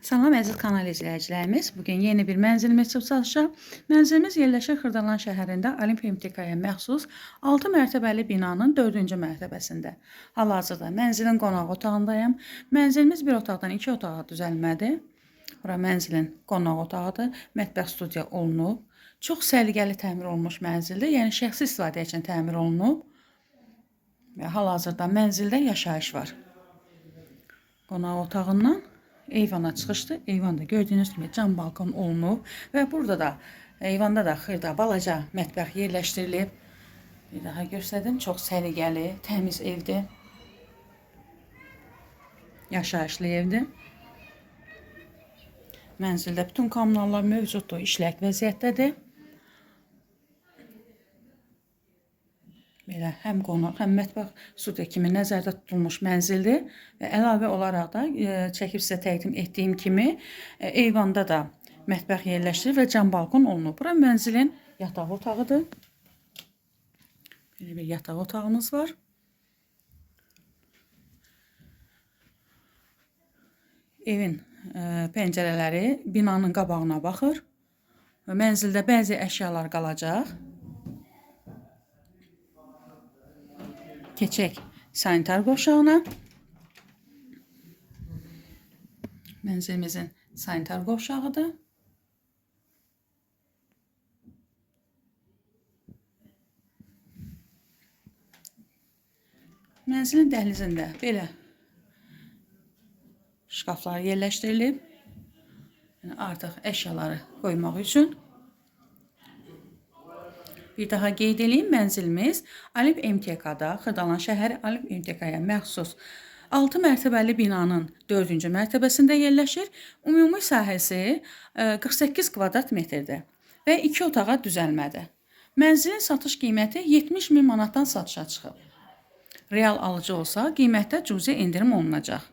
Salam əziz kanal izləyicilərimiz. Bugün yeni bir mənzilimiz çıxıb çalışacaq. Mənzilimiz yerləşir Xırdalan şəhərində Olimpiya MTK-ya məxsus 6 mərtəbəli binanın 4-cü mərtəbəsində. Hal-hazırda mənzilin qonaq otağındayım. Mənzilimiz bir otaqdan 2 otağa düzəlmədir. Bura mənzilin qonaq otağıdır. Mətbəx studiya olunub. Çox səliqəli təmir olunmuş mənzildir. Yəni şəxsi istifadə üçün təmir olunub. Və hal-hazırda mənzildə yaşayış var. Qonaq otağından eyvana çıxışdır. Eyvanda gördüyünüz kimi cam balkon olunub və burada da eyvanda da xırda balaca mətbəx yerləşdirilib. Bir daha göstərdim. Çox səliqəli, təmiz evdir. Yaşayışlı evdir. Mənzildə bütün kommunallar mövcuddur, işlək vəziyyətdədir. Belə həm qonaq, həm mətbəx studiya kimi nəzərdə tutulmuş mənzildir və əlavə olaraq da çəkib sizə təqdim etdiyim kimi eyvanda da mətbəx yerləşdirir və cam balkon olunub. Bura mənzilin yataq otağıdır. Belə bir yataq otağımız var. Evin pəncərələri binanın qabağına baxır və mənzildə bəzi əşyalar qalacaq. Keçək sanitar qovşağına. Mənzilimizin sanitar qovşağıdır. Mənzilin dəhlizində belə şkaflar yerləşdirilib. Yəni artıq əşyaları qoymaq üçün. Bir daha qeyd edeyim, mənzilimiz Olimpiya MTK-da, Xırdalan şəhəri Olimpiya MTK-ya məxsus 6 mərtəbəli binanın 4-cü mərtəbəsində yerləşir. Ümumi sahəsi 48 kvadrat metrdir və 2 otağa düzəlmədir. Mənzilin satış qiyməti 70.000 manatdan satışa çıxıb. Real alıcı olsa, qiymətdə cüzi endirim olunacaq.